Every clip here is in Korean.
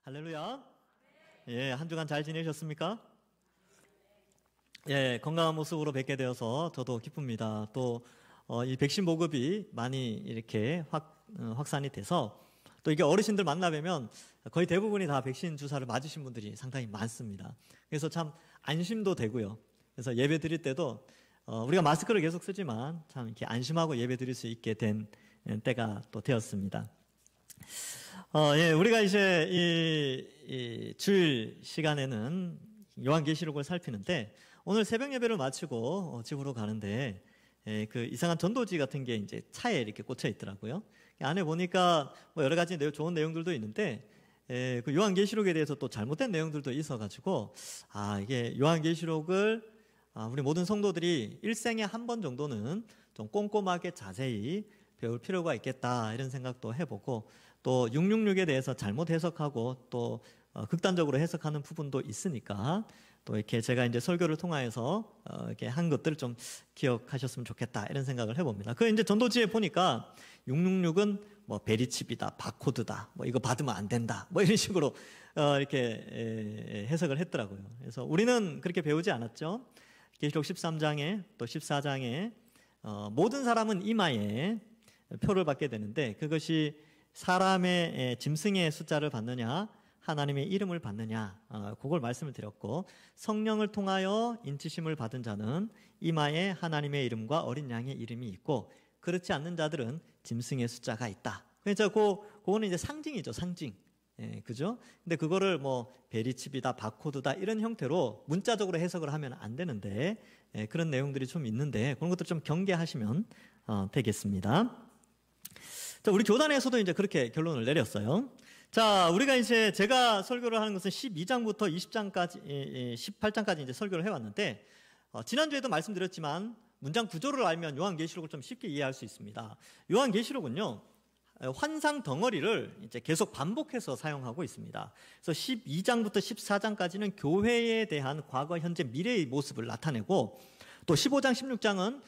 할렐루야. 예, 한 주간 잘 지내셨습니까? 예, 건강한 모습으로 뵙게 되어서 저도 기쁩니다. 또, 이 백신 보급이 많이 이렇게 확산이 돼서 또 이게 어르신들 만나뵈면 거의 대부분이 다 백신 주사를 맞으신 분들이 상당히 많습니다. 그래서 참 안심도 되고요. 그래서 예배 드릴 때도 우리가 마스크를 계속 쓰지만 참 이렇게 안심하고 예배 드릴 수 있게 된 때가 또 되었습니다. 예, 우리가 이제 이 주일 시간에는 요한계시록을 살피는데 오늘 새벽 예배를 마치고 집으로 가는데 그 이상한 전도지 같은 게 이제 차에 이렇게 꽂혀 있더라고요. 안에 보니까 뭐 여러 가지 좋은 내용들도 있는데 그 요한계시록에 대해서 또 잘못된 내용들도 있어가지고 이게 요한계시록을 우리 모든 성도들이 일생에 한 번 정도는 좀 꼼꼼하게 자세히 배울 필요가 있겠다 이런 생각도 해보고 또 666에 대해서 잘못 해석하고 또 극단적으로 해석하는 부분도 있으니까 또 이렇게 제가 이제 설교를 통하여서 이렇게 한 것들을 좀 기억하셨으면 좋겠다 이런 생각을 해봅니다. 그 이제 전도지에 보니까 666은 뭐 베리칩이다, 바코드다, 뭐 이거 받으면 안 된다, 뭐 이런 식으로 이렇게 해석을 했더라고요. 그래서 우리는 그렇게 배우지 않았죠. 계시록 13장에 또 14장에 모든 사람은 이마에 표를 받게 되는데 그것이 사람의 짐승의 숫자를 받느냐 하나님의 이름을 받느냐 그걸 말씀을 드렸고 성령을 통하여 인치심을 받은 자는 이마에 하나님의 이름과 어린 양의 이름이 있고 그렇지 않는 자들은 짐승의 숫자가 있다. 그래서 그거는 이제 상징이죠, 상징. 예, 그죠? 근데 그거를 뭐 베리칩이다, 바코드다 이런 형태로 문자적으로 해석을 하면 안 되는데 그런 내용들이 좀 있는데 그런 것들 좀 경계하시면 되겠습니다. 자, 우리 교단에서도 이제 그렇게 결론을 내렸어요. 자, 우리가 이제 제가 설교를 하는 것은 12장부터 20장까지, 18장까지 이제 설교를 해왔는데, 지난주에도 말씀드렸지만, 문장 구조를 알면 요한계시록을 좀 쉽게 이해할 수 있습니다. 요한계시록은요, 환상 덩어리를 이제 계속 반복해서 사용하고 있습니다. 그래서 12장부터 14장까지는 교회에 대한 과거, 현재, 미래의 모습을 나타내고, 또 15장, 16장은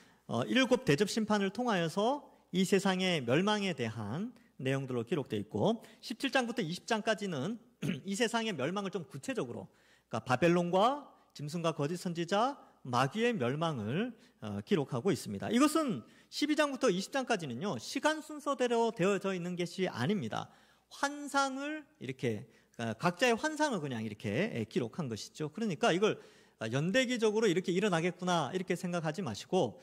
7 대접 심판을 통하여서 이 세상의 멸망에 대한 내용들로 기록되어 있고 17장부터 20장까지는 이 세상의 멸망을 좀 구체적으로 그러니까 바벨론과 짐승과 거짓 선지자 마귀의 멸망을 기록하고 있습니다. 이것은 12장부터 20장까지는요 시간 순서대로 되어져 있는 것이 아닙니다. 환상을 이렇게 각자의 환상을 그냥 이렇게 기록한 것이죠. 그러니까 이걸 연대기적으로 이렇게 일어나겠구나 이렇게 생각하지 마시고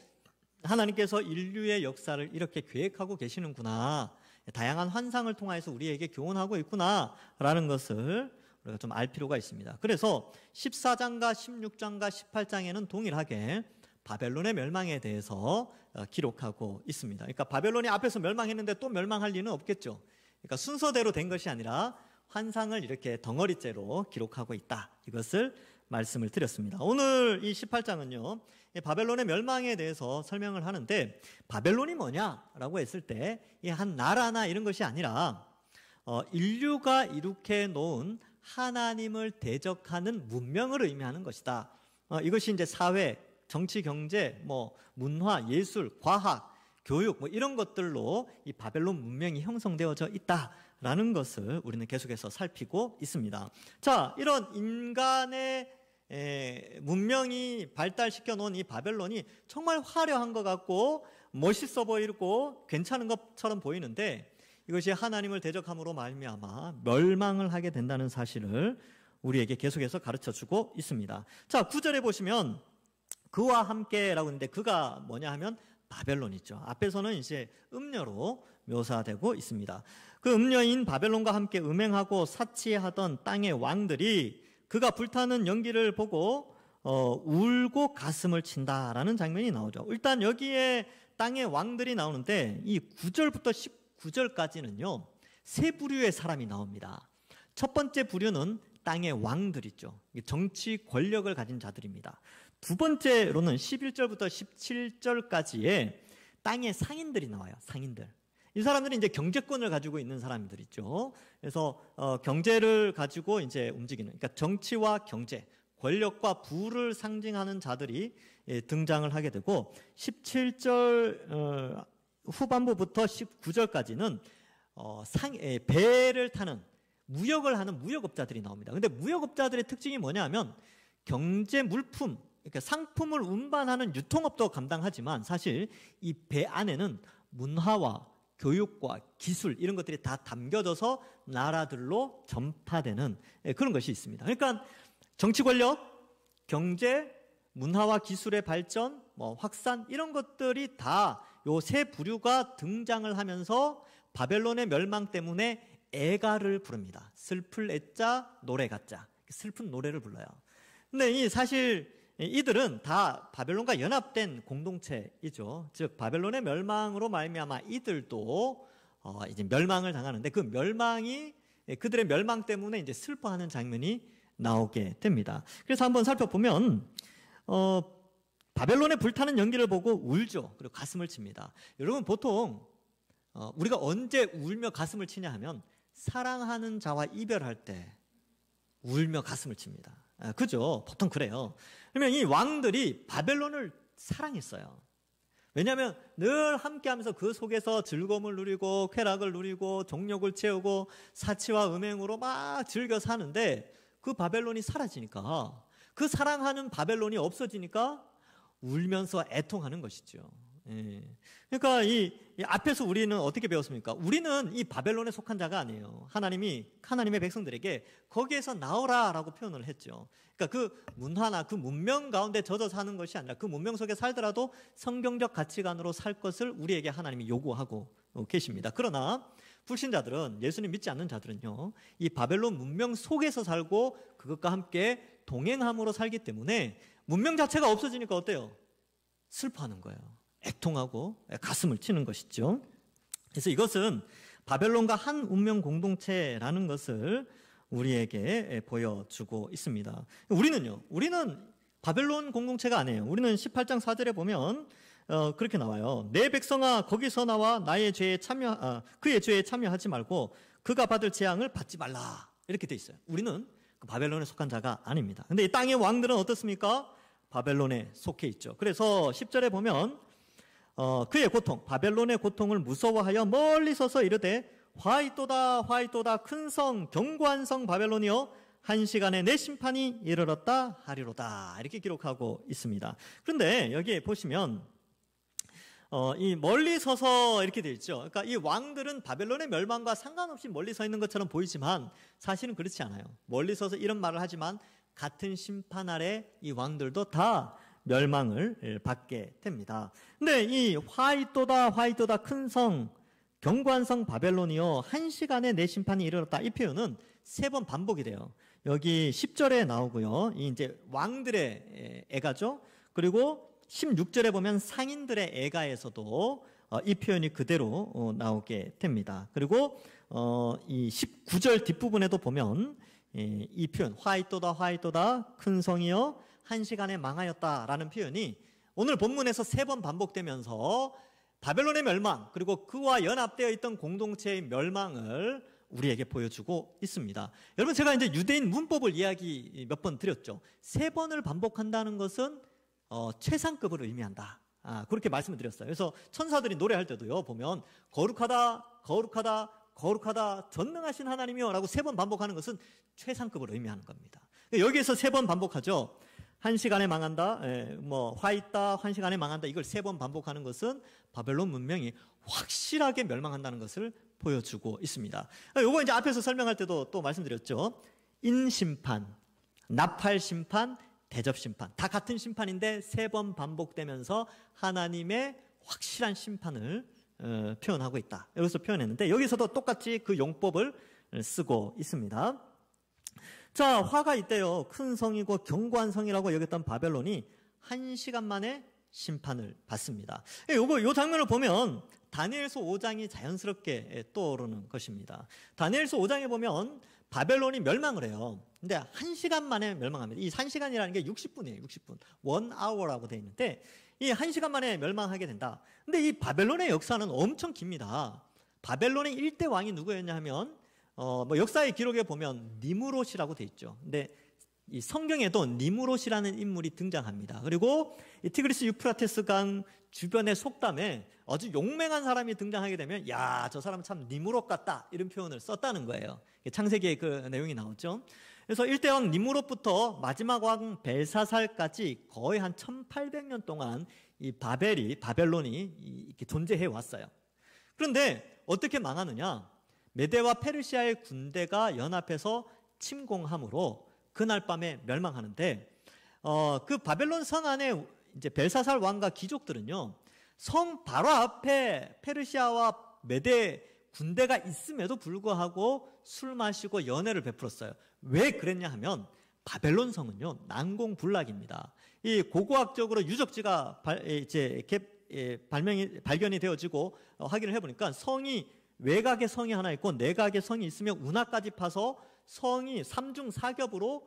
하나님께서 인류의 역사를 이렇게 계획하고 계시는구나. 다양한 환상을 통해서 우리에게 교훈하고 있구나. 라는 것을 우리가 좀 알 필요가 있습니다. 그래서 14장과 16장과 18장에는 동일하게 바벨론의 멸망에 대해서 기록하고 있습니다. 그러니까 바벨론이 앞에서 멸망했는데 또 멸망할 리는 없겠죠. 그러니까 순서대로 된 것이 아니라 환상을 이렇게 덩어리째로 기록하고 있다. 이것을 말씀을 드렸습니다. 오늘 이 18장은요, 바벨론의 멸망에 대해서 설명을 하는데, 바벨론이 뭐냐라고 했을 때, 이 한 나라나 이런 것이 아니라, 인류가 이룩해 놓은 하나님을 대적하는 문명을 의미하는 것이다. 이것이 이제 사회, 정치, 경제, 뭐, 문화, 예술, 과학, 교육, 뭐 이런 것들로 이 바벨론 문명이 형성되어져 있다라는 것을 우리는 계속해서 살피고 있습니다. 자, 이런 인간의 문명이 발달시켜 놓은 이 바벨론이 정말 화려한 것 같고 멋있어 보이고 괜찮은 것처럼 보이는데 이것이 하나님을 대적함으로 말미암아 멸망을 하게 된다는 사실을 우리에게 계속해서 가르쳐주고 있습니다. 자, 9절에 보시면 그와 함께라고 했는데 그가 뭐냐 하면 바벨론이죠. 앞에서는 이제 음녀로 묘사되고 있습니다. 그 음녀인 바벨론과 함께 음행하고 사치하던 땅의 왕들이 그가 불타는 연기를 보고 울고 가슴을 친다라는 장면이 나오죠. 일단 여기에 땅의 왕들이 나오는데 이 9절부터 19절까지는요. 세 부류의 사람이 나옵니다. 첫 번째 부류는 땅의 왕들이죠. 정치 권력을 가진 자들입니다. 두 번째로는 11절부터 17절까지의 땅의 상인들이 나와요. 상인들. 이 사람들이 이제 경제권을 가지고 있는 사람들이죠. 그래서 경제를 가지고 이제 움직이는, 그러니까 정치와 경제, 권력과 부를 상징하는 자들이 등장을 하게 되고 17절 후반부부터 19절까지는 배를 타는 무역을 하는 무역업자들이 나옵니다. 근데 무역업자들의 특징이 뭐냐 하면 경제 물품, 그러니까 상품을 운반하는 유통업도 감당하지만 사실 이 배 안에는 문화와 교육과 기술 이런 것들이 다 담겨져서 나라들로 전파되는 그런 것이 있습니다. 그러니까 정치 권력, 경제, 문화와 기술의 발전, 확산 이런 것들이 다 요 세 부류가 등장을 하면서 바벨론의 멸망 때문에 애가를 부릅니다. 슬플 애자, 노래 가자. 슬픈 노래를 불러요. 근데 사실 이들은 다 바벨론과 연합된 공동체이죠. 즉 바벨론의 멸망으로 말미암아 이들도 이제 멸망을 당하는데 그 멸망이 그들의 멸망 때문에 이제 슬퍼하는 장면이 나오게 됩니다. 그래서 한번 살펴보면 바벨론의 불타는 연기를 보고 울죠. 그리고 가슴을 칩니다. 여러분 보통 우리가 언제 울며 가슴을 치냐 하면 사랑하는 자와 이별할 때 울며 가슴을 칩니다. 그죠? 보통 그래요. 그러면 이 왕들이 바벨론을 사랑했어요. 왜냐하면 늘 함께하면서 그 속에서 즐거움을 누리고 쾌락을 누리고 정욕을 채우고 사치와 음행으로 막 즐겨 사는데 그 바벨론이 사라지니까 그 사랑하는 바벨론이 없어지니까 울면서 애통하는 것이죠. 그러니까 이 앞에서 우리는 어떻게 배웠습니까? 우리는 이 바벨론에 속한 자가 아니에요. 하나님이 하나님의 백성들에게 거기에서 나오라라고 표현을 했죠. 그러니까 그 문화나 그 문명 가운데 젖어 사는 것이 아니라 그 문명 속에 살더라도 성경적 가치관으로 살 것을 우리에게 하나님이 요구하고 계십니다. 그러나 불신자들은, 예수님 믿지 않는 자들은요, 이 바벨론 문명 속에서 살고 그것과 함께 동행함으로 살기 때문에 문명 자체가 없어지니까 어때요? 슬퍼하는 거예요. 애통하고 가슴을 치는 것이죠. 그래서 이것은 바벨론과 한 운명 공동체라는 것을 우리에게 보여주고 있습니다. 우리는 바벨론 공동체가 아니에요. 우리는 18장 4절에 보면 그렇게 나와요. 내 백성아 거기서 나와 나의 죄에 그의 죄에 참여하지 말고 그가 받을 재앙을 받지 말라. 이렇게 돼 있어요. 우리는 그 바벨론에 속한 자가 아닙니다. 근데 이 땅의 왕들은 어떻습니까? 바벨론에 속해 있죠. 그래서 10절에 보면 그의 고통, 바벨론의 고통을 무서워하여 멀리 서서 이르되 화이또다 화이또다 큰 성 견고한 성 바벨론이여 한 시간에 내 심판이 이르렀다 하리로다. 이렇게 기록하고 있습니다. 그런데 여기에 보시면 이 멀리 서서 이렇게 되어 있죠. 그러니까 이 왕들은 바벨론의 멸망과 상관없이 멀리 서 있는 것처럼 보이지만 사실은 그렇지 않아요. 멀리 서서 이런 말을 하지만 같은 심판 아래 이 왕들도 다 멸망을 받게 됩니다. 근데 이 화이또다 화이또다 큰 성 견고한 성 바벨론이요 한 시간에 내 심판이 이르렀다. 이 표현은 3번 반복이 돼요. 여기 10절에 나오고요. 이 이제 왕들의 애가죠. 그리고 16절에 보면 상인들의 애가에서도 이 표현이 그대로 나오게 됩니다. 그리고 이 19절 뒷부분에도 보면 이 표현 화이또다 화이또다 큰 성이여 한 시간에 망하였다라는 표현이 오늘 본문에서 3번 반복되면서 바벨론의 멸망 그리고 그와 연합되어 있던 공동체의 멸망을 우리에게 보여주고 있습니다. 여러분 제가 이제 유대인 문법을 이야기 몇 번 드렸죠. 3번을 반복한다는 것은 최상급을 의미한다. 그렇게 말씀을 드렸어요. 그래서 천사들이 노래할 때도요 보면 거룩하다 거룩하다 거룩하다 전능하신 하나님이여 라고 3번 반복하는 것은 최상급을 의미하는 겁니다. 여기에서 3번 반복하죠. 한 시간에 망한다, 화 있다, 한 시간에 망한다. 이걸 3번 반복하는 것은 바벨론 문명이 확실하게 멸망한다는 것을 보여주고 있습니다. 요거 이제 앞에서 설명할 때도 또 말씀드렸죠. 인심판, 나팔심판, 대접심판. 다 같은 심판인데 3번 반복되면서 하나님의 확실한 심판을 표현하고 있다. 여기서 표현했는데 여기서도 똑같이 그 용법을 쓰고 있습니다. 자, 화가 있대요. 큰 성이고 견고한 성이라고 여겼던 바벨론이 1시간 만에 심판을 받습니다. 요 장면을 보면 다니엘서 5장이 자연스럽게 떠오르는 것입니다. 다니엘서 5장에 보면 바벨론이 멸망을 해요. 근데 1시간 만에 멸망합니다. 이 1시간이라는 게 60분이에요. 60분. 1hour라고 되어 있는데 이 1시간 만에 멸망하게 된다. 근데 이 바벨론의 역사는 엄청 깁니다. 바벨론의 1대 왕이 누구였냐 하면 역사의 기록에 보면 니무롯이라고 돼 있죠. 근데 이 성경에도 니무롯이라는 인물이 등장합니다. 그리고 이 티그리스 유프라테스 강 주변의 속담에 아주 용맹한 사람이 등장하게 되면 야, 저 사람은 참 니무롯 같다 이런 표현을 썼다는 거예요. 창세기에 그 내용이 나오죠. 그래서 1대 왕 니무롯부터 마지막 왕 벨사살까지 거의 한 1800년 동안 이 바벨론이 이렇게 존재해 왔어요. 그런데 어떻게 망하느냐? 메대와 페르시아의 군대가 연합해서 침공함으로 그날 밤에 멸망하는데, 그 바벨론 성 안에 이제 벨사살 왕과 귀족들은요, 성 바로 앞에 페르시아와 메대 군대가 있음에도 불구하고 술 마시고 연애를 베풀었어요. 왜 그랬냐 하면 바벨론 성은요, 난공불락입니다. 이 고고학적으로 유적지가 발견이 되어지고 확인을 해보니까 성이 외곽에 성이 하나 있고 내곽에 성이 있으며 운하까지 파서 성이 3중 4겹으로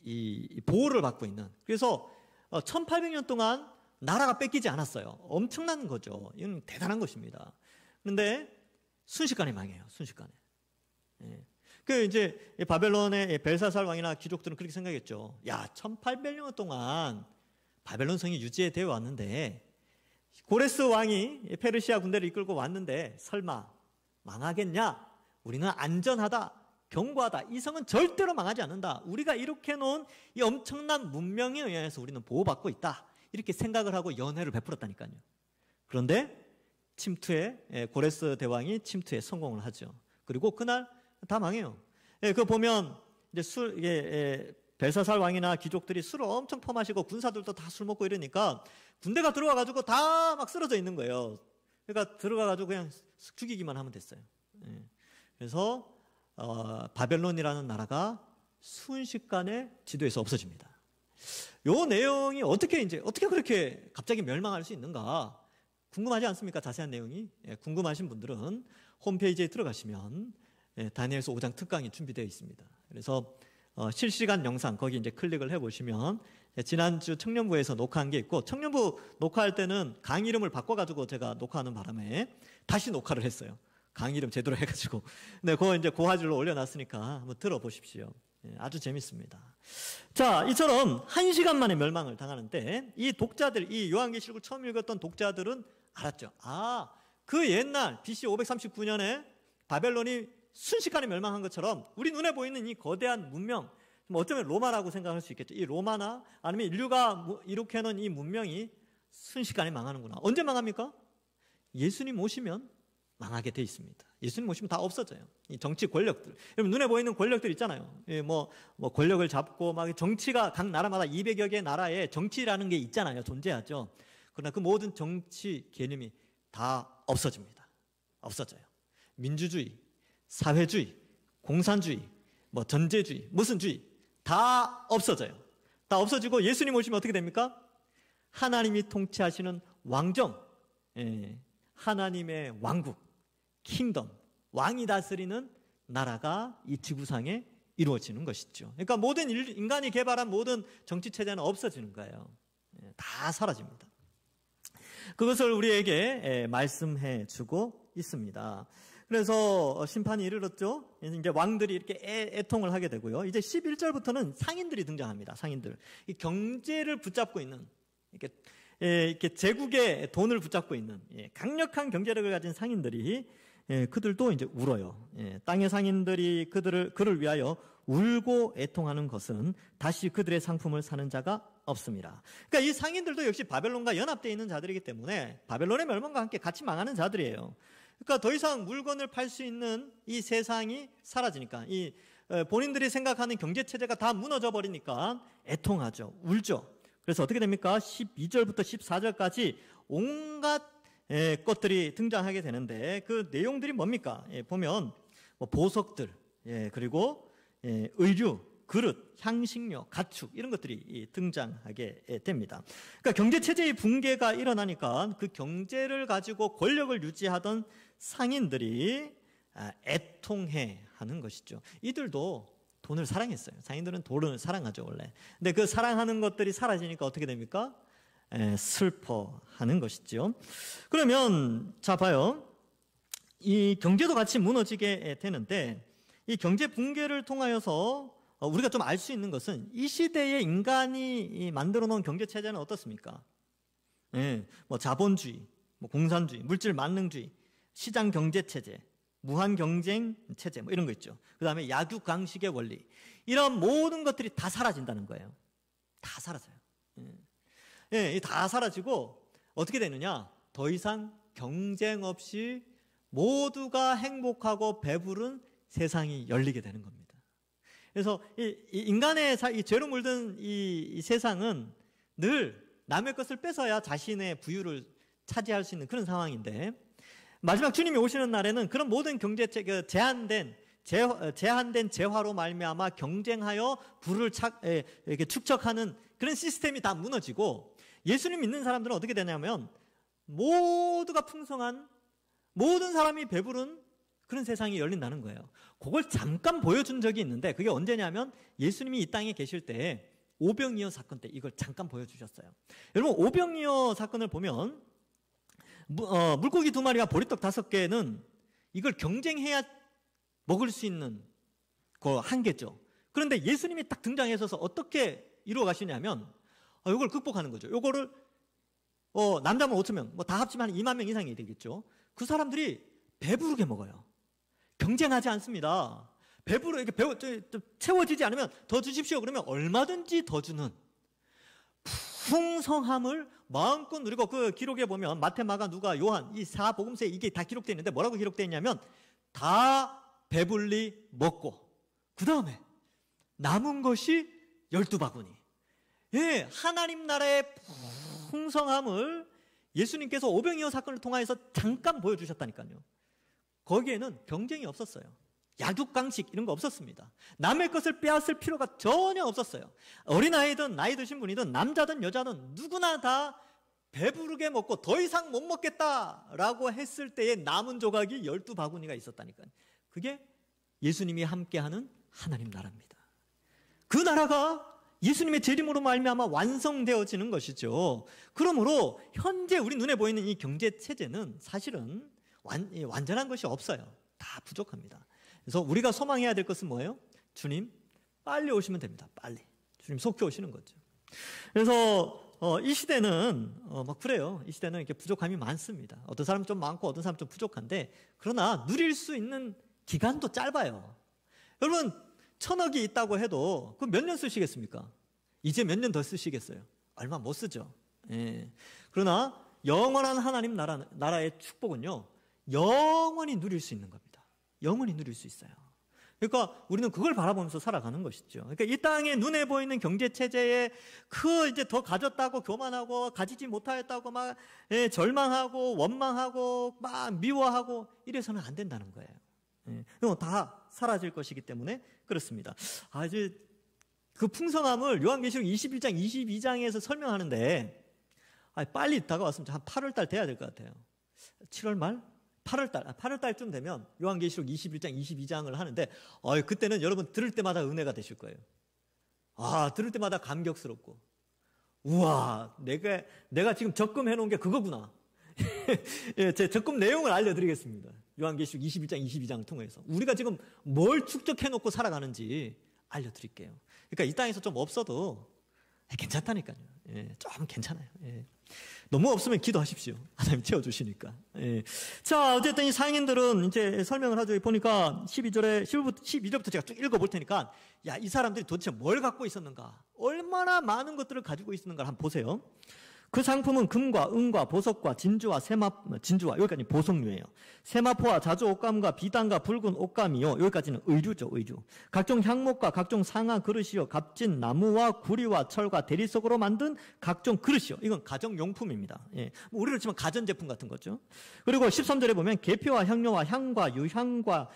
이 보호를 받고 있는, 그래서 1800년 동안 나라가 뺏기지 않았어요. 엄청난 거죠. 이건 대단한 것입니다. 그런데 순식간에 망해요. 순식간에. 그 이제 바벨론의 벨사살 왕이나 귀족들은 그렇게 생각했죠. 야, 1800년 동안 바벨론 성이 유지되어 왔는데 고레스 왕이 페르시아 군대를 이끌고 왔는데 설마 망하겠냐? 우리는 안전하다, 견고하다, 이 성은 절대로 망하지 않는다, 우리가 이렇게 놓은 이 엄청난 문명에 의해서 우리는 보호받고 있다, 이렇게 생각을 하고 연회를 베풀었다니까요. 그런데 침투에 고레스 대왕이 침투에 성공을 하죠. 그리고 그날 다 망해요. 그거 보면 이제 벨사살 왕이나 귀족들이 술을 엄청 퍼마시고 군사들도 다 술 먹고 이러니까 군대가 들어와가지고 다 막 쓰러져 있는 거예요. 그러니까 들어가가지고 그냥 죽이기만 하면 됐어요. 그래서 바벨론이라는 나라가 순식간에 지도에서 없어집니다. 요 내용이 어떻게 그렇게 갑자기 멸망할 수 있는가 궁금하지 않습니까? 자세한 내용이. 궁금하신 분들은 홈페이지에 들어가시면 다니엘서 5장 특강이 준비되어 있습니다. 그래서 실시간 영상 거기 이제 클릭을 해보시면 지난주 청년부에서 녹화한 게 있고, 청년부 녹화할 때는 강의 이름을 바꿔가지고 제가 녹화하는 바람에 다시 녹화를 했어요. 강의 이름 제대로 해가지고. 근데 그거 이제 고화질로 올려놨으니까 한번 들어보십시오. 아주 재밌습니다. 자, 이처럼 1시간 만에 멸망을 당하는데 이 독자들, 이 요한계시록을 처음 읽었던 독자들은 알았죠. 아, 그 옛날 BC 539년에 바벨론이 순식간에 멸망한 것처럼 우리 눈에 보이는 이 거대한 문명, 어쩌면 로마라고 생각할 수 있겠죠. 이 로마나 아니면 인류가 이렇게 놓은 이 문명이 순식간에 망하는구나. 언제 망합니까? 예수님 오시면 망하게 돼 있습니다. 예수님 오시면 다 없어져요. 이 정치 권력들, 여러분 눈에 보이는 권력들 있잖아요. 뭐 권력을 잡고 막 정치가 각 나라마다 200여 개 나라에 정치라는 게 있잖아요. 존재하죠. 그러나 그 모든 정치 개념이 다 없어집니다. 없어져요. 민주주의, 사회주의, 공산주의, 뭐 전제주의, 무슨 주의 다 없어져요. 다 없어지고 예수님 오시면 어떻게 됩니까? 하나님이 통치하시는 왕정, 하나님의 왕국, 킹덤, 왕이 다스리는 나라가 이 지구상에 이루어지는 것이죠. 그러니까 모든 인간이 개발한 모든 정치체제는 없어지는 거예요. 다 사라집니다. 그것을 우리에게 말씀해 주고 있습니다. 그래서 심판이 이르렀죠. 이제 왕들이 이렇게 애통을 하게 되고요. 이제 11절부터는 상인들이 등장합니다. 상인들. 이 경제를 붙잡고 있는, 이렇게 제국의 돈을 붙잡고 있는 강력한 경제력을 가진 상인들이 그들도 이제 울어요. 땅의 상인들이 그를 위하여 울고 애통하는 것은 다시 그들의 상품을 사는 자가 없습니다. 그러니까 이 상인들도 역시 바벨론과 연합되어 있는 자들이기 때문에 바벨론의 멸망과 함께 같이 망하는 자들이에요. 그러니까 더 이상 물건을 팔 수 있는 이 세상이 사라지니까, 이 본인들이 생각하는 경제체제가 다 무너져 버리니까 애통하죠. 울죠. 그래서 어떻게 됩니까? 12절부터 14절까지 온갖 것들이 등장하게 되는데 그 내용들이 뭡니까? 보면 보석들, 그리고 의류, 그릇, 향식료, 가축, 이런 것들이 등장하게 됩니다. 그러니까 경제체제의 붕괴가 일어나니까 그 경제를 가지고 권력을 유지하던 상인들이 애통해 하는 것이죠. 이들도 돈을 사랑했어요. 상인들은 돈을 사랑하죠, 원래. 근데 그 사랑하는 것들이 사라지니까 어떻게 됩니까? 슬퍼하는 것이죠. 그러면 자 봐요. 이 경제도 같이 무너지게 되는데 이 경제 붕괴를 통하여서 우리가 좀 알 수 있는 것은 이 시대의 인간이 만들어 놓은 경제 체제는 어떻습니까? 예, 뭐 자본주의, 뭐 공산주의, 물질 만능주의, 시장 경제 체제, 무한 경쟁 체제 뭐 이런 거 있죠. 그다음에 약육강식의 원리, 이런 모든 것들이 다 사라진다는 거예요. 다 사라져요. 예, 다 사라지고 어떻게 되느냐? 더 이상 경쟁 없이 모두가 행복하고 배부른 세상이 열리게 되는 겁니다. 그래서 이 인간의 이 죄로 물든 이 세상은 늘 남의 것을 뺏어야 자신의 부유를 차지할 수 있는 그런 상황인데, 마지막 주님이 오시는 날에는 그런 모든 경제체 제한된 재화로 말미암아 경쟁하여 부를 이렇게 축적하는 그런 시스템이 다 무너지고, 예수님 믿는 사람들은 어떻게 되냐면 모두가 풍성한, 모든 사람이 배부른 그런 세상이 열린다는 거예요. 그걸 잠깐 보여준 적이 있는데, 그게 언제냐면 예수님이 이 땅에 계실 때 오병이어 사건 때 이걸 잠깐 보여주셨어요. 여러분, 오병이어 사건을 보면 물고기 2마리와 보리떡 5개는 이걸 경쟁해야 먹을 수 있는 그 한계죠. 그런데 예수님이 딱 등장해서 어떻게 이루어 가시냐면 이걸 극복하는 거죠. 이거를 남자만 5,000명, 뭐 다 합치면 한 2만 명 이상이 되겠죠. 그 사람들이 배부르게 먹어요. 경쟁하지 않습니다. 이렇게 채워지지 않으면 더 주십시오. 그러면 얼마든지 더 주는 풍성함을 마음껏 누리고, 그 기록에 보면 마태, 마가, 누가, 요한 이 4복음서에 이게 다 기록되어 있는데 뭐라고 기록되어 있냐면 다 배불리 먹고 그 다음에 남은 것이 12바구니. 예, 하나님 나라의 풍성함을 예수님께서 오병이어 사건을 통해서 잠깐 보여주셨다니까요. 거기에는 경쟁이 없었어요. 약육강식 이런 거 없었습니다. 남의 것을 빼앗을 필요가 전혀 없었어요. 어린아이든 나이 드신 분이든 남자든 여자든 누구나 다 배부르게 먹고 더 이상 못 먹겠다라고 했을 때의 남은 조각이 12바구니가 있었다니까요. 그게 예수님이 함께하는 하나님 나라입니다. 그 나라가 예수님의 재림으로 말미암아 완성되어지는 것이죠. 그러므로 현재 우리 눈에 보이는 이 경제 체제는 사실은 완전한 것이 없어요. 다 부족합니다. 그래서 우리가 소망해야 될 것은 뭐예요? 주님 빨리 오시면 됩니다. 빨리. 주님 속히 오시는 거죠. 그래서 이 시대는 그래요. 이 시대는 이렇게 부족함이 많습니다. 어떤 사람은 좀 많고 어떤 사람은 좀 부족한데, 그러나 누릴 수 있는 기간도 짧아요. 여러분 1,000억이 있다고 해도 그 몇 년 쓰시겠습니까? 이제 몇 년 더 쓰시겠어요? 얼마 못 쓰죠. 예. 그러나 영원한 하나님 나라의 축복은요, 영원히 누릴 수 있는 겁니다. 영원히 누릴 수 있어요. 그러니까 우리는 그걸 바라보면서 살아가는 것이죠. 그러니까 이 땅에 눈에 보이는 경제 체제에 이제 더 가졌다고 교만하고 가지지 못하였다고 막 절망하고 원망하고 막 미워하고 이래서는 안 된다는 거예요. 예. 다 사라질 것이기 때문에 그렇습니다. 이제 그 풍성함을 요한계시록 21장, 22장에서 설명하는데 빨리 다가왔으면 한 8월 달 돼야 될 것 같아요. 7월 말? 8월 달쯤 되면 요한계시록 21장, 22장을 하는데 그때는 여러분 들을 때마다 은혜가 되실 거예요. 들을 때마다 감격스럽고, 우와, 내가 지금 적금해 놓은 게 그거구나. 예, 제 적금 내용을 알려드리겠습니다. 요한계시록 21장, 22장을 통해서 우리가 지금 뭘 축적해 놓고 살아가는지 알려드릴게요. 그러니까 이 땅에서 좀 없어도 괜찮다니까요. 예, 좀 괜찮아요. 예. 너무 없으면 기도하십시오. 하나님 채워주시니까. 예. 자, 어쨌든 이 상인들은 이제 설명을 하죠. 보니까 12절부터 제가 쭉 읽어볼 테니까, 이 사람들이 도대체 뭘 갖고 있었는가, 얼마나 많은 것들을 가지고 있었는가를 한번 보세요. 그 상품은 금과 은과 보석과 진주와 여기까지 보석류예요. 세마포와 자주 옷감과 비단과 붉은 옷감이요. 여기까지는 의류죠, 의류. 각종 향목과 각종 상아 그릇이요. 값진 나무와 구리와 철과 대리석으로 만든 각종 그릇이요. 이건 가정용품입니다. 예. 우리로 치면 가전제품 같은 거죠. 그리고 13절에 보면 계피와 향료와 향과 유향과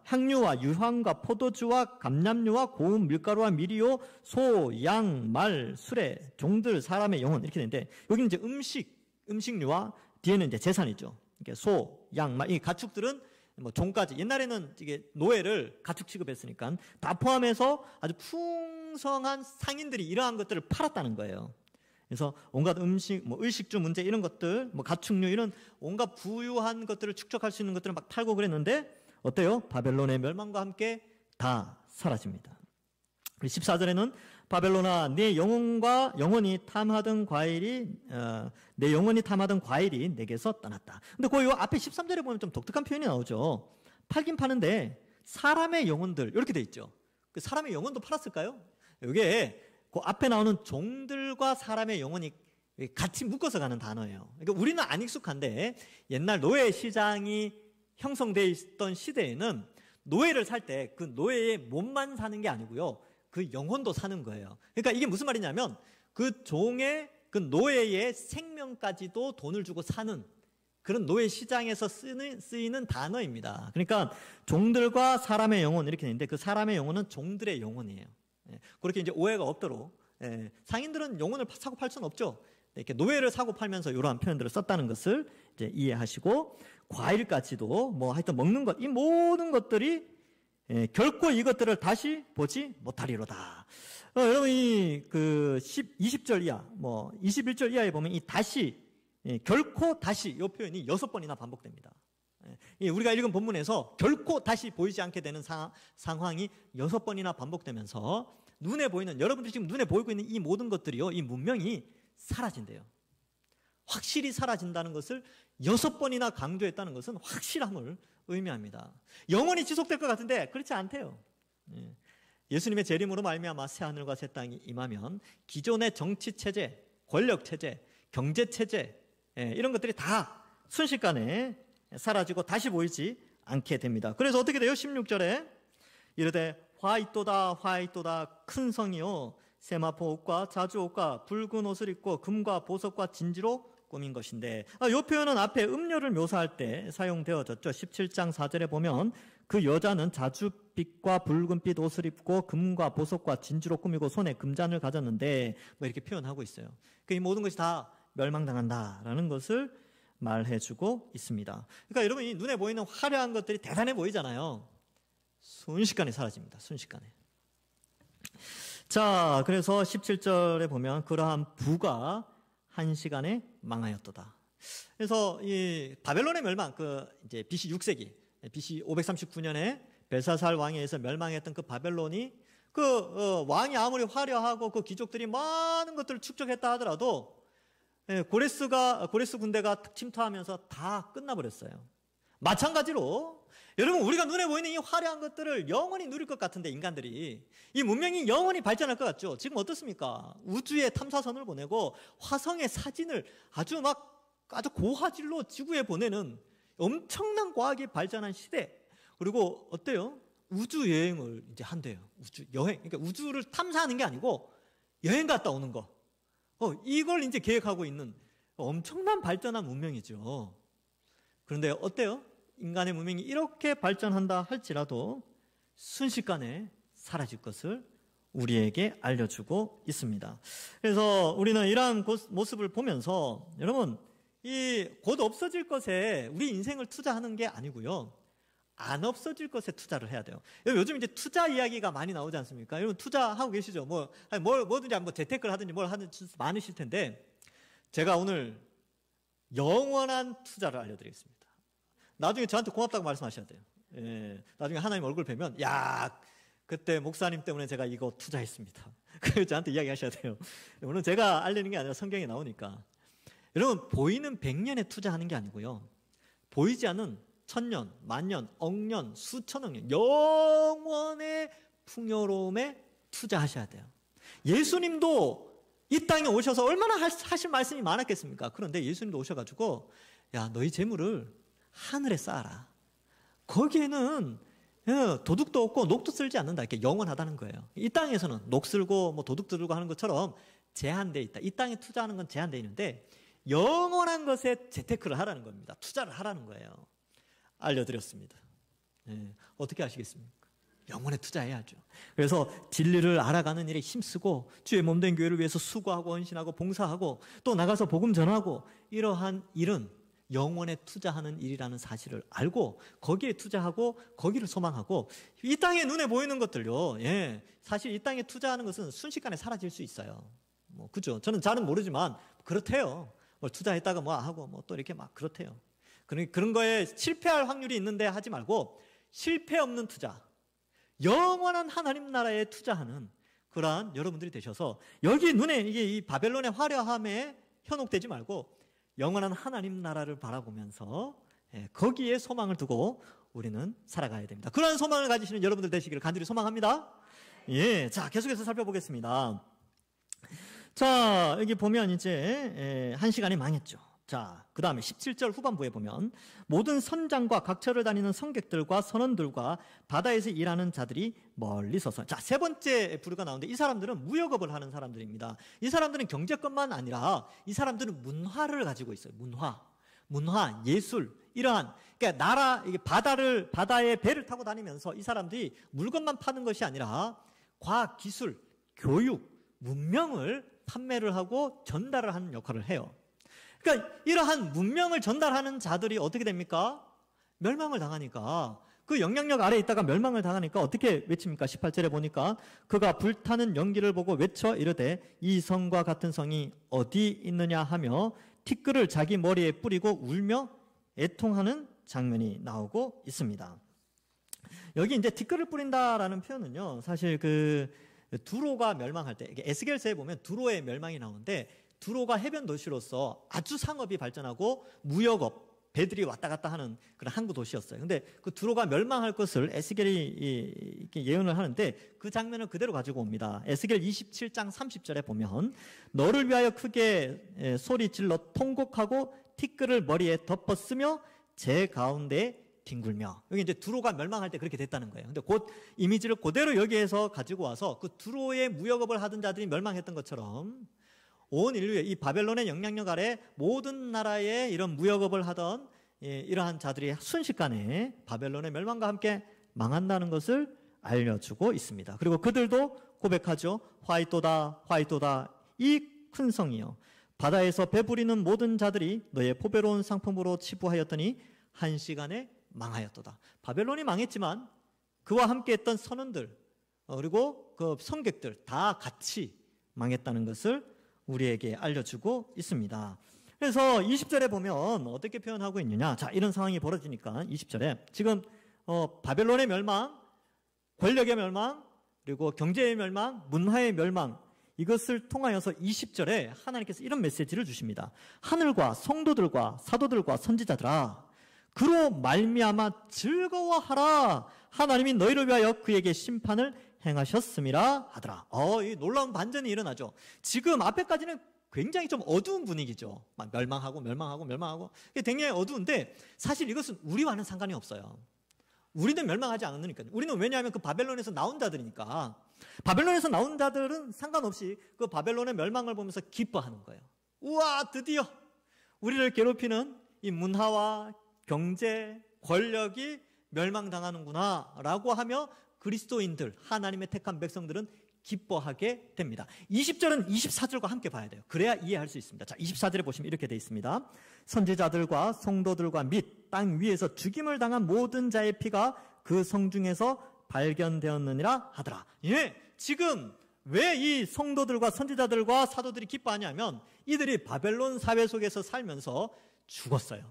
향유와 유황과 포도주와 감람류와 고운 밀가루와 미리요, 소, 양, 말, 수레, 종들, 사람의 영혼, 이렇게 되는데, 여기는 이제 음식류와 뒤에는 이제 재산이죠. 이렇게 소, 양, 말, 이 가축들은 뭐 종까지, 옛날에는 이게 노예를 가축 취급했으니까 다 포함해서 아주 풍성한 상인들이 이러한 것들을 팔았다는 거예요. 그래서 온갖 음식, 의식주 문제 이런 것들, 가축류 이런 온갖 부유한 것들을 축적할 수 있는 것들을 막 팔고 그랬는데, 어때요? 바벨론의 멸망과 함께 다 사라집니다. 14절에는 바벨론아 내 영혼이 탐하던 과일이 내게서 떠났다. 근데 그 앞에 13절에 보면 좀 독특한 표현이 나오죠. 팔긴 파는데 사람의 영혼들 이렇게 돼 있죠. 그 사람의 영혼도 팔았을까요? 이게 그 앞에 나오는 종들과 사람의 영혼이 같이 묶어서 가는 단어예요. 그러니까 우리는 안 익숙한데 옛날 노예 시장이 형성되어 있던 시대에는 노예를 살 때 그 노예의 몸만 사는 게 아니고요. 그 영혼도 사는 거예요. 그러니까 이게 무슨 말이냐면 그 종의 그 노예의 생명까지도 돈을 주고 사는 그런 노예 시장에서 쓰이는 단어입니다. 그러니까 종들과 사람의 영혼 이렇게 있는데 그 사람의 영혼은 종들의 영혼이에요. 그렇게 이제 오해가 없도록 상인들은 영혼을 사고 팔 수는 없죠. 이렇게 노예를 사고 팔면서 이러한 표현들을 썼다는 것을 이제 이해하시고 과일까지도 뭐 하여튼 먹는 것 이 모든 것들이 결코 이것들을 다시 보지 못하리로다. 여러분 그 20절 이하 뭐 21절 이하에 보면 이 다시 결코 다시 이 표현이 6번이나 반복됩니다. 우리가 읽은 본문에서 결코 다시 보이지 않게 되는 상황이 6번이나 반복되면서 눈에 보이는 여러분들이 지금 눈에 보이고 있는 이 모든 것들이요 이 문명이 사라진대요. 확실히 사라진다는 것을 6번이나 강조했다는 것은 확실함을 의미합니다. 영원히 지속될 것 같은데 그렇지 않대요. 예수님의 재림으로 말미암아 새 하늘과 새 땅이 임하면 기존의 정치 체제, 권력 체제, 경제 체제 이런 것들이 다 순식간에 사라지고 다시 보이지 않게 됩니다. 그래서 어떻게 돼요? 16절에 이르되 화 있도다 큰 성이요 세마포 옷과 자주 옷과 붉은 옷을 입고 금과 보석과 진지로 꾸민 것인데 이 표현은 앞에 음료를 묘사할 때 사용되어졌죠. 17장 4절에 보면 그 여자는 자주빛과 붉은빛 옷을 입고 금과 보석과 진주로 꾸미고 손에 금잔을 가졌는데 뭐 이렇게 표현하고 있어요. 이 모든 것이 다 멸망당한다라는 것을 말해주고 있습니다. 그러니까 여러분 이 눈에 보이는 화려한 것들이 대단해 보이잖아요. 순식간에 사라집니다. 순식간에. 자, 그래서 17절에 보면 그러한 부가 한 시간에 망하였도다. 그래서 이 바벨론의 멸망, 이제 BC 6세기, BC 539년에 벨사살 왕에 의해서 멸망했던 그 바벨론이 왕이 아무리 화려하고 그 귀족들이 많은 것들을 축적했다 하더라도 고레스 군대가 침투하면서 다 끝나버렸어요. 마찬가지로 여러분 우리가 눈에 보이는 이 화려한 것들을 영원히 누릴 것 같은데 인간들이 이 문명이 영원히 발전할 것 같죠. 지금 어떻습니까? 우주에 탐사선을 보내고 화성의 사진을 아주 고화질로 지구에 보내는 엄청난 과학이 발전한 시대. 그리고 어때요? 우주 여행을 이제 한대요. 우주 여행. 그러니까 우주를 탐사하는 게 아니고 여행 갔다 오는 거. 이걸 이제 계획하고 있는 엄청난 발전한 문명이죠. 그런데 어때요? 인간의 문명이 이렇게 발전한다 할지라도 순식간에 사라질 것을 우리에게 알려주고 있습니다. 그래서 우리는 이러한 모습을 보면서 여러분 이 곧 없어질 것에 우리 인생을 투자하는 게 아니고요. 안 없어질 것에 투자를 해야 돼요. 요즘 이제 투자 이야기가 많이 나오지 않습니까? 여러분 투자하고 계시죠? 뭐든지 재테크를 하든지 뭘 하든지 많으실 텐데 제가 오늘 영원한 투자를 알려드리겠습니다. 나중에 저한테 고맙다고 말씀하셔야 돼요. 나중에 하나님 얼굴 뵈면 그때 목사님 때문에 제가 이거 투자했습니다. 그래서 저한테 이야기하셔야 돼요. 물론 제가 알리는 게 아니라 성경에 나오니까. 여러분 보이는 100년에 투자하는 게 아니고요. 보이지 않는 1000년, 만년, 억년, 수천억 년 영원의 풍요로움에 투자하셔야 돼요. 예수님도 이 땅에 오셔서 얼마나 하실 말씀이 많았겠습니까? 그런데 예수님도 오셔가지고 너희 재물을 하늘에 쌓아라. 거기에는 도둑도 없고 녹도 쓸지 않는다. 이렇게 영원하다는 거예요. 이 땅에서는 녹 쓸고 도둑 들고 하는 것처럼 제한되어 있다. 이 땅에 투자하는 건 제한되어 있는데 영원한 것에 재테크를 하라는 겁니다. 투자를 하라는 거예요. 알려드렸습니다. 어떻게 아시겠습니까? 영혼에 투자해야죠. 그래서 진리를 알아가는 일에 힘쓰고 주의 몸된 교회를 위해서 수고하고 헌신하고 봉사하고 또 나가서 복음 전하고 이러한 일은 영혼에 투자하는 일이라는 사실을 알고 거기에 투자하고 거기를 소망하고 이 땅에 눈에 보이는 것들요. 사실 이 땅에 투자하는 것은 순식간에 사라질 수 있어요. 그죠? 저는 잘은 모르지만 그렇대요. 뭘 투자했다가 하고 또 이렇게 그렇대요. 그런 거에 실패할 확률이 있는데 하지 말고 실패 없는 투자, 영원한 하나님 나라에 투자하는 그러한 여러분들이 되셔서 여기 눈에 이게 이 바벨론의 화려함에 현혹되지 말고 영원한 하나님 나라를 바라보면서 거기에 소망을 두고 우리는 살아가야 됩니다. 그러한 소망을 가지시는 여러분들 되시기를 간절히 소망합니다. 예, 자, 계속해서 살펴보겠습니다. 자, 여기 보면 이제 한 시간이 망했죠. 자, 그 다음에 17절 후반부에 보면 모든 선장과 각처를 다니는 성객들과 선원들과 바다에서 일하는 자들이 멀리 서서, 자, 세 번째 부류가 나오는데 이 사람들은 무역업을 하는 사람들입니다. 이 사람들은 경제권만 아니라 이 사람들은 문화를 가지고 있어요. 문화, 예술, 이러한, 그러니까 이게 바다에 배를 타고 다니면서 이 사람들이 물건만 파는 것이 아니라 과학, 기술, 교육, 문명을 판매를 하고 전달을 하는 역할을 해요. 그러니까 이러한 문명을 전달하는 자들이 어떻게 됩니까? 멸망을 당하니까, 그 영향력 아래에 있다가 멸망을 당하니까 어떻게 외칩니까? 18절에 보니까 그가 불타는 연기를 보고 외쳐 이르되 이 성과 같은 성이 어디 있느냐 하며 티끌을 자기 머리에 뿌리고 울며 애통하는 장면이 나오고 있습니다. 여기 이제 티끌을 뿌린다라는 표현은요, 사실 그 두로가 멸망할 때, 에스겔서에 보면 두로의 멸망이 나오는데, 두로가 해변 도시로서 아주 상업이 발전하고 무역업, 배들이 왔다 갔다 하는 그런 항구 도시였어요. 근데 그 두로가 멸망할 것을 에스겔이 이렇게 예언을 하는데 그 장면을 그대로 가지고 옵니다. 에스겔 27장 30절에 보면 너를 위하여 크게 소리 질러 통곡하고 티끌을 머리에 덮어 쓰며 제 가운데 뒹굴며, 여기 이제 두로가 멸망할 때 그렇게 됐다는 거예요. 근데 곧 이미지를 그대로 여기에서 가지고 와서 그 두로의 무역업을 하던 자들이 멸망했던 것처럼 온 인류의 이 바벨론의 영향력 아래 모든 나라의 이런 무역업을 하던 이러한 자들이 순식간에 바벨론의 멸망과 함께 망한다는 것을 알려주고 있습니다. 그리고 그들도 고백하죠. 화이토다, 화이토다, 이 큰 성이여, 바다에서 배부리는 모든 자들이 너의 포배로운 상품으로 치부하였더니 한 시간에 망하였도다. 바벨론이 망했지만 그와 함께 했던 선원들 그리고 그 성객들 다 같이 망했다는 것을 우리에게 알려주고 있습니다. 그래서 20절에 보면 어떻게 표현하고 있느냐. 자, 이런 상황이 벌어지니까 20절에 지금 바벨론의 멸망, 권력의 멸망, 그리고 경제의 멸망, 문화의 멸망, 이것을 통하여서 20절에 하나님께서 이런 메시지를 주십니다. 하늘과 성도들과 사도들과 선지자들아, 그로 말미암아 즐거워하라. 하나님이 너희를 위하여 그에게 심판을 행하셨음이라 하더라. 이 놀라운 반전이 일어나죠. 지금 앞에까지는 굉장히 좀 어두운 분위기죠. 막 멸망하고 이게 굉장히 어두운데 사실 이것은 우리와는 상관이 없어요. 우리는 멸망하지 않으니까요. 우리는 왜냐하면 그 바벨론에서 나온 자들이니까. 바벨론에서 나온 자들은 상관없이 그 바벨론의 멸망을 보면서 기뻐하는 거예요. 우와, 드디어 우리를 괴롭히는 이 문화와 경제, 권력이 멸망당하는구나 라고 하며 그리스도인들, 하나님의 택한 백성들은 기뻐하게 됩니다. 20절은 24절과 함께 봐야 돼요. 그래야 이해할 수 있습니다. 자, 24절에 보시면 이렇게 되어 있습니다. 선지자들과 성도들과 및 땅 위에서 죽임을 당한 모든 자의 피가 그 성중에서 발견되었느니라 하더라. 예, 지금 왜 이 성도들과 선지자들과 사도들이 기뻐하냐면 이들이 바벨론 사회 속에서 살면서 죽었어요.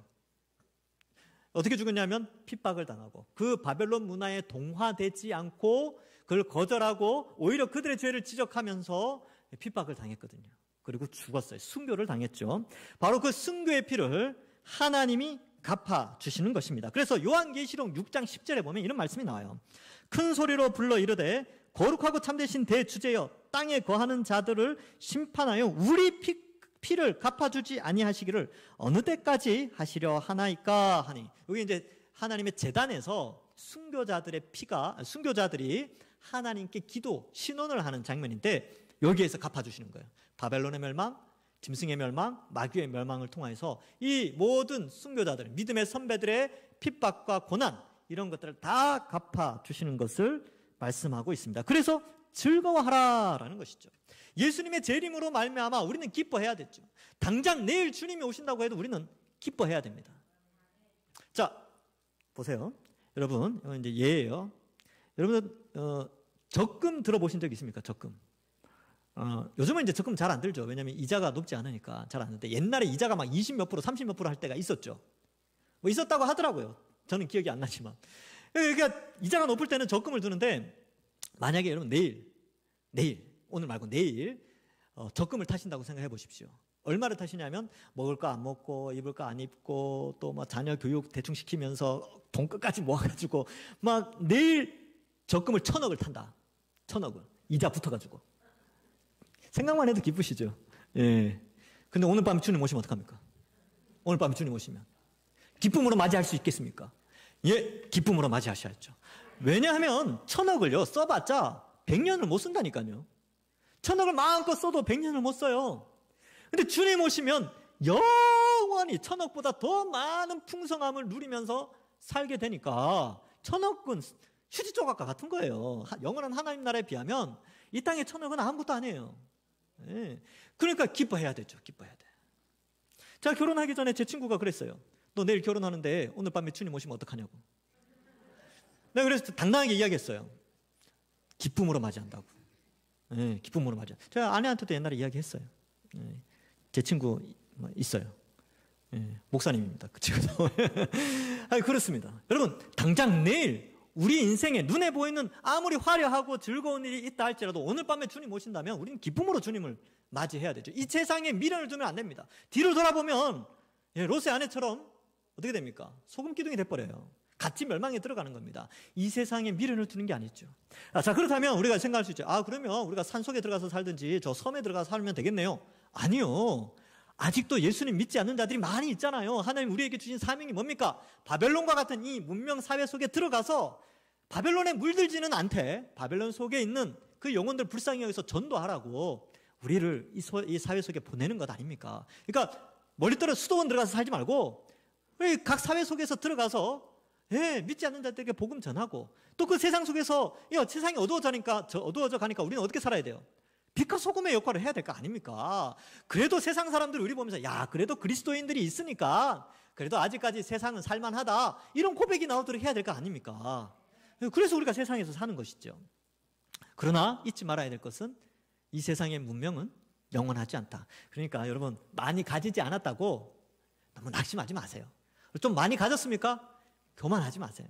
어떻게 죽었냐면 핍박을 당하고 그 바벨론 문화에 동화되지 않고 그걸 거절하고 오히려 그들의 죄를 지적하면서 핍박을 당했거든요. 그리고 죽었어요. 순교를 당했죠. 바로 그 순교의 피를 하나님이 갚아주시는 것입니다. 그래서 요한계시록 6장 10절에 보면 이런 말씀이 나와요. 큰 소리로 불러 이르되 거룩하고 참되신 대주제여, 땅에 거하는 자들을 심판하여 우리 피를 갚아주지 아니하시기를 어느 때까지 하시려 하나이까 하니, 여기 이제 하나님의 제단에서 순교자들이 하나님께 기도, 신원을 하는 장면인데 여기에서 갚아주시는 거예요. 바벨론의 멸망, 짐승의 멸망, 마귀의 멸망을 통해서 이 모든 순교자들, 믿음의 선배들의 핍박과 고난, 이런 것들을 다 갚아주시는 것을 말씀하고 있습니다. 그래서 즐거워하라라는 것이죠. 예수님의 재림으로 말미암아 우리는 기뻐해야 됐죠. 당장 내일 주님이 오신다고 해도 우리는 기뻐해야 됩니다. 자, 보세요. 여러분, 이건 이제 예예요. 여러분, 적금 들어보신 적 있습니까? 적금. 요즘은 이제 적금 잘 안 들죠. 왜냐하면 이자가 높지 않으니까 잘 안 드는데 옛날에 이자가 막 20 몇 프로, 30 몇 프로 할 때가 있었죠. 뭐 있었다고 하더라고요. 저는 기억이 안 나지만. 그러니까 이자가 높을 때는 적금을 드는데 만약에 여러분 내일 오늘 말고 내일 적금을 타신다고 생각해 보십시오. 얼마를 타시냐면 먹을 거 안 먹고 입을 거 안 입고 또 뭐 자녀 교육 대충 시키면서 돈 끝까지 모아가지고 막 내일 적금을 1,000억을 탄다. 1,000억을 이자 붙어가지고 생각만 해도 기쁘시죠. 예. 근데 오늘 밤에 주님 오시면 어떡합니까? 오늘 밤에 주님 오시면 기쁨으로 맞이할 수 있겠습니까? 예, 기쁨으로 맞이하셔야죠. 왜냐하면 1,000억을요 써봤자 100년을 못 쓴다니까요. 1,000억을 마음껏 써도 100년을 못 써요. 근데 주님 오시면 영원히 1,000억보다 더 많은 풍성함을 누리면서 살게 되니까 1,000억은 휴지 조각과 같은 거예요. 영원한 하나님 나라에 비하면 이 땅의 1,000억은 아무것도 아니에요. 예. 그러니까 기뻐해야 되죠. 기뻐해야 돼. 제가 결혼하기 전에 제 친구가 그랬어요. 너 내일 결혼하는데 오늘 밤에 주님 오시면 어떡하냐고. 내가 그래서 당당하게 이야기했어요. 기쁨으로 맞이한다고. 예, 기쁨으로 맞이한다. 제가 아내한테도 옛날에 이야기했어요. 예, 제 친구 있어요. 예, 목사님입니다. 그 친구도. 아니, 그렇습니다. 여러분, 당장 내일 우리 인생에 눈에 보이는 아무리 화려하고 즐거운 일이 있다 할지라도 오늘 밤에 주님 오신다면 우리는 기쁨으로 주님을 맞이해야 되죠. 이 세상에 미련을 두면 안 됩니다. 뒤를 돌아보면 롯의 아내처럼 어떻게 됩니까? 소금 기둥이 돼버려요. 같이 멸망에 들어가는 겁니다. 이 세상에 미련을 두는 게 아니죠. 자, 그렇다면 우리가 생각할 수 있죠. 그러면 우리가 산속에 들어가서 살든지 저 섬에 들어가서 살면 되겠네요. 아니요. 아직도 예수님 믿지 않는 자들이 많이 있잖아요. 하나님 우리에게 주신 사명이 뭡니까? 바벨론과 같은 이 문명 사회 속에 들어가서 바벨론에 물들지는 않되 바벨론 속에 있는 그 영혼들 불쌍히 여기서 전도하라고 우리를 이 사회 속에 보내는 것 아닙니까? 그러니까 멀리떨어 수도원 들어가서 살지 말고 각 사회 속에서 들어가서 믿지 않는 자들에게 복음 전하고 또 그 세상 속에서 세상이 어두워져 가니까 우리는 어떻게 살아야 돼요? 빛과 소금의 역할을 해야 될 거 아닙니까? 그래도 세상 사람들이 우리 보면서 그래도 그리스도인들이 있으니까 그래도 아직까지 세상은 살만하다 이런 고백이 나오도록 해야 될 거 아닙니까? 그래서 우리가 세상에서 사는 것이죠. 그러나 잊지 말아야 될 것은 이 세상의 문명은 영원하지 않다. 그러니까 여러분 많이 가지지 않았다고 너무 낙심하지 마세요. 좀 많이 가졌습니까? 교만하지 마세요.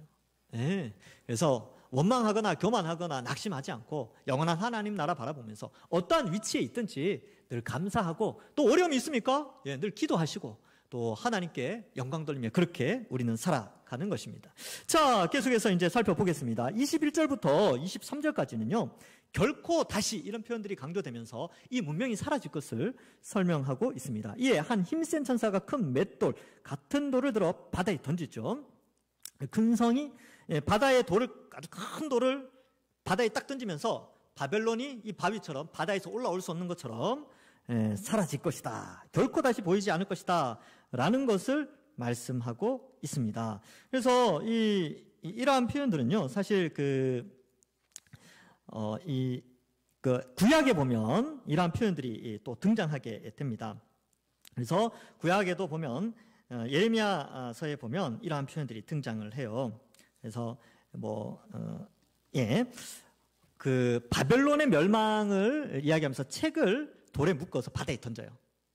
그래서 원망하거나 교만하거나 낙심하지 않고 영원한 하나님 나라 바라보면서 어떠한 위치에 있든지 늘 감사하고 또 어려움이 있습니까? 늘 기도하시고 또 하나님께 영광 돌리며 그렇게 우리는 살아가는 것입니다. 자, 계속해서 이제 살펴보겠습니다. 21절부터 23절까지는요. 결코 다시 이런 표현들이 강조되면서 이 문명이 사라질 것을 설명하고 있습니다. 이에 한 힘센 천사가 큰 맷돌 같은 돌을 들어 바다에 던지죠. 큰 성이 바다의 돌을 아주 큰 돌을 바다에 딱 던지면서 바벨론이 이 바위처럼 바다에서 올라올 수 없는 것처럼 사라질 것이다. 결코 다시 보이지 않을 것이다. 라는 것을 말씀하고 있습니다. 그래서 이러한 표현들은요, 사실 구약에 보면 이러한 표현들이 또 등장하게 됩니다. 그래서 구약에도 보면 예레미야서에 보면 이러한 표현들이 등장을 해요. 그래서 바벨론의 멸망을 이야기하면서 책을 돌에 묶어서 바다에 던져요.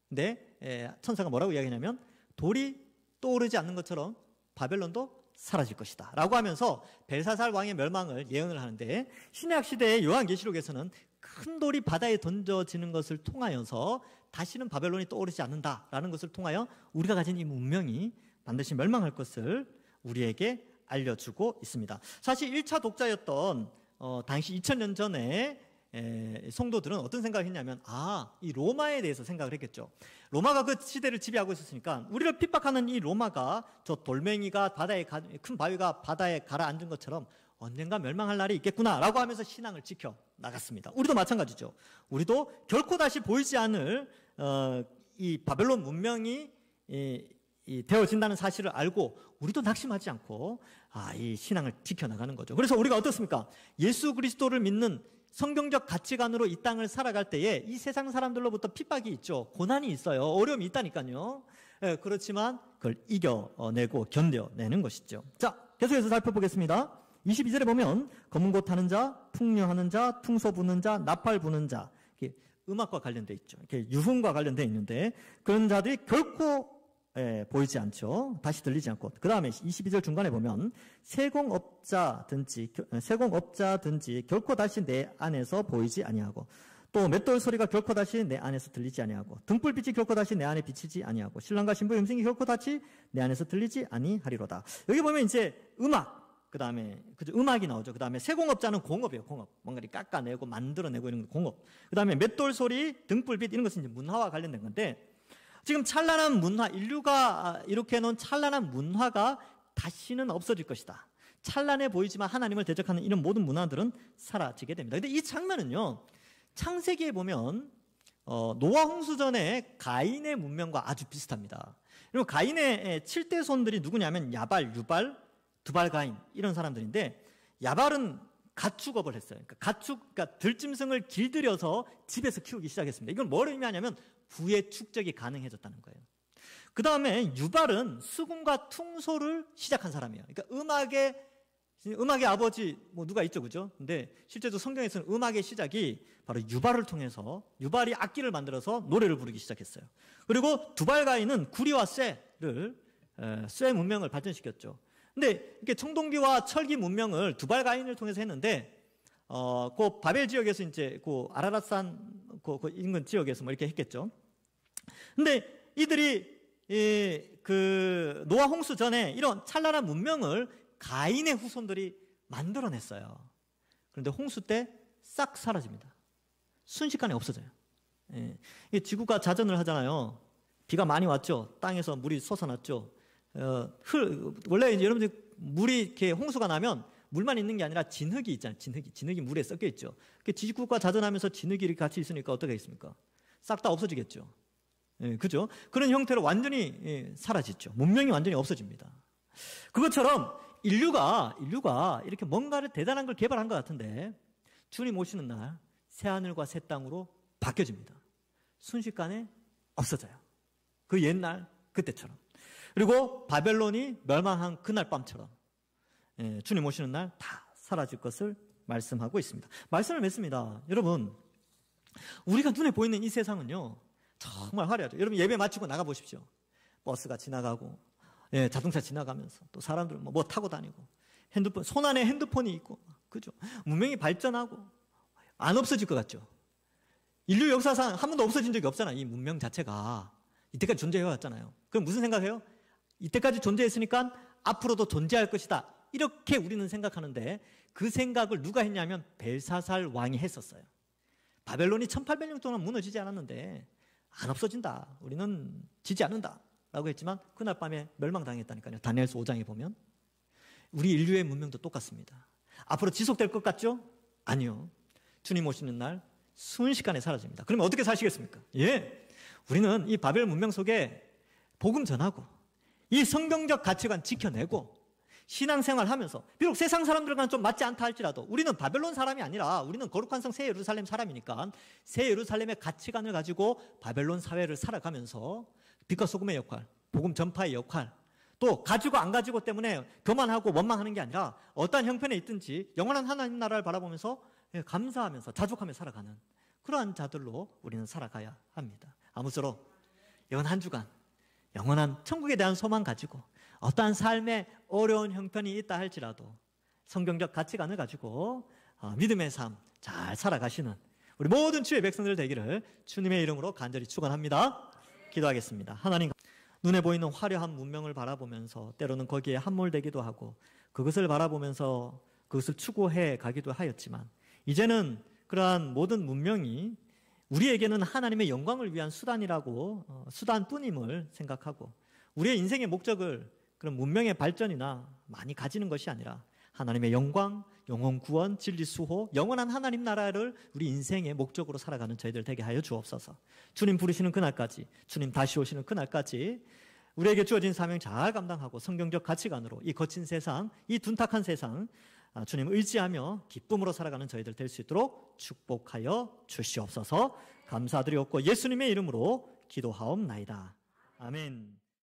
근데 천사가 뭐라고 이야기하냐면 돌이 떠오르지 않는 것처럼 바벨론도 사라질 것이다 라고 하면서 벨사살 왕의 멸망을 예언을 하는데 신약 시대의 요한계시록에서는 큰 돌이 바다에 던져지는 것을 통하여서 다시는 바벨론이 떠오르지 않는다라는 것을 통하여 우리가 가진 이 문명이 반드시 멸망할 것을 우리에게 알려주고 있습니다. 사실 1차 독자였던 당시 2000년 전에 성도들은 어떤 생각을 했냐면 이 로마에 대해서 생각을 했겠죠. 로마가 그 시대를 지배하고 있었으니까 우리를 핍박하는 이 로마가 저 돌멩이가 큰 바위가 바다에 가라앉은 것처럼 언젠가 멸망할 날이 있겠구나 라고 하면서 신앙을 지켜 나갔습니다. 우리도 마찬가지죠. 우리도 결코 다시 보이지 않을 이 바벨론 문명이 되어진다는 사실을 알고 우리도 낙심하지 않고 이 신앙을 지켜나가는 거죠. 그래서 우리가 어떻습니까? 예수 그리스도를 믿는 성경적 가치관으로 이 땅을 살아갈 때에 이 세상 사람들로부터 핍박이 있죠. 고난이 있어요. 어려움이 있다니까요. 그렇지만 그걸 이겨내고 견뎌내는 것이죠. 자, 계속해서 살펴보겠습니다. 22절에 보면 검은 고 타는 자, 풍류하는 자, 퉁소 부는 자, 나팔 부는 자, 이렇게 음악과 관련돼 있죠. 이렇게 유흥과 관련돼 있는데 그런 자들이 결코 보이지 않죠. 다시 들리지 않고. 그 다음에 22절 중간에 보면 세공업자든지 결코 다시 내 안에서 보이지 아니하고 또 맷돌 소리가 결코 다시 내 안에서 들리지 아니하고 등불빛이 결코 다시 내 안에 비치지 아니하고 신랑과 신부의 음성이 결코 다시 내 안에서 들리지 아니하리로다. 여기 보면 이제 음악, 그 다음에 그죠, 음악이 나오죠. 그 다음에 세공업자는 공업이에요. 공업, 뭔가를 깎아내고 만들어내고 이런 거 공업. 그 다음에 맷돌 소리, 등불빛 이런 것은 이제 문화와 관련된 건데, 지금 찬란한 문화, 인류가 이렇게 해놓은 찬란한 문화가 다시는 없어질 것이다. 찬란해 보이지만 하나님을 대적하는 이런 모든 문화들은 사라지게 됩니다. 근데 이 장면은요, 창세기에 보면 노아 홍수 전에 가인의 문명과 아주 비슷합니다. 그리고 가인의 7대 손들이 누구냐면 야발, 유발, 두발가인 이런 사람들인데, 야발은 가축업을 했어요. 그러니까 들짐승을 길들여서 집에서 키우기 시작했습니다. 이건 뭘 의미하냐면 부의 축적이 가능해졌다는 거예요. 그 다음에 유발은 수금과 퉁소를 시작한 사람이에요. 그러니까 음악의 아버지 뭐 누가 있죠, 그죠? 근데 실제로 성경에서는 음악의 시작이 바로 유발을 통해서, 유발이 악기를 만들어서 노래를 부르기 시작했어요. 그리고 두발가인은 구리와 쇠 문명을 발전시켰죠. 근데 이렇게 청동기와 철기 문명을 두발가인을 통해서 했는데, 그 바벨 지역에서 이제 그 아라랏산 그 인근 지역에서 뭐 이렇게 했겠죠. 근데 이들이 그 노아 홍수 전에 이런 찬란한 문명을 가인의 후손들이 만들어냈어요. 그런데 홍수 때 싹 사라집니다. 순식간에 없어져요. 예. 지구가 자전을 하잖아요. 비가 많이 왔죠. 땅에서 물이 솟아났죠. 원래 이제 여러분들 물이 이렇게 홍수가 나면 물만 있는 게 아니라 진흙이 있잖아요. 진흙이 물에 섞여 있죠. 지구가 자전하면서 진흙이 이렇게 같이 있으니까 어떻게 하겠습니까? 싹 다 없어지겠죠. 예, 그죠? 그런 형태로 완전히 사라지죠. 문명이 완전히 없어집니다. 그것처럼 인류가 이렇게 뭔가를 대단한 걸 개발한 것 같은데, 주님 오시는 날 새하늘과 새 땅으로 바뀌어집니다. 순식간에 없어져요. 그 옛날 그때처럼. 그리고 바벨론이 멸망한 그날 밤처럼 주님 오시는 날 다 사라질 것을 말씀하고 있습니다. 말씀을 맺습니다. 여러분, 우리가 눈에 보이는 이 세상은요, 정말 화려하죠. 여러분 예배 마치고 나가보십시오. 버스가 지나가고, 자동차 지나가면서 또 사람들 뭐 타고 다니고, 핸드폰, 손 안에 핸드폰이 있고, 그죠? 문명이 발전하고, 안 없어질 것 같죠? 인류 역사상 한 번도 없어진 적이 없잖아요. 이 문명 자체가. 이때까지 존재해왔잖아요. 그럼 무슨 생각해요? 이때까지 존재했으니까 앞으로도 존재할 것이다. 이렇게 우리는 생각하는데, 그 생각을 누가 했냐면 벨사살 왕이 했었어요. 바벨론이 1800년 동안 무너지지 않았는데 안 없어진다. 우리는 지지 않는다. 라고 했지만 그날 밤에 멸망당했다니까요. 다니엘서 5장에 보면. 우리 인류의 문명도 똑같습니다. 앞으로 지속될 것 같죠? 아니요. 주님 오시는 날 순식간에 사라집니다. 그러면 어떻게 사시겠습니까? 우리는 이 바벨 문명 속에 복음 전하고 이 성경적 가치관 지켜내고 신앙생활 하면서, 비록 세상 사람들과는 좀 맞지 않다 할지라도 우리는 바벨론 사람이 아니라 우리는 거룩한 성 새 예루살렘 사람이니까 새 예루살렘의 가치관을 가지고 바벨론 사회를 살아가면서 빛과 소금의 역할, 복음 전파의 역할, 또 가지고 안 가지고 때문에 교만하고 원망하는 게 아니라 어떠한 형편에 있든지 영원한 하나님 나라를 바라보면서 감사하면서 자족하며 살아가는 그러한 자들로 우리는 살아가야 합니다. 아무쪼록 이번 한 주간 영원한 천국에 대한 소망 가지고 어떠한 삶의 어려운 형편이 있다 할지라도 성경적 가치관을 가지고 믿음의 삶 잘 살아가시는 우리 모든 주의 백성들 되기를 주님의 이름으로 간절히 축원합니다. 기도하겠습니다. 하나님, 눈에 보이는 화려한 문명을 바라보면서 때로는 거기에 함몰되기도 하고 그것을 바라보면서 그것을 추구해 가기도 하였지만, 이제는 그러한 모든 문명이 우리에게는 하나님의 영광을 위한 수단이라고, 수단뿐임을 생각하고 우리의 인생의 목적을 그런 문명의 발전이나 많이 가지는 것이 아니라 하나님의 영광, 영혼 구원, 진리 수호, 영원한 하나님 나라를 우리 인생의 목적으로 살아가는 저희들 되게 하여 주옵소서. 주님 부르시는 그날까지, 주님 다시 오시는 그날까지 우리에게 주어진 사명 잘 감당하고 성경적 가치관으로 이 거친 세상, 이 둔탁한 세상 주님 의지하며 기쁨으로 살아가는 저희들 될 수 있도록 축복하여 주시옵소서. 감사드리옵고 예수님의 이름으로 기도하옵나이다. 아멘.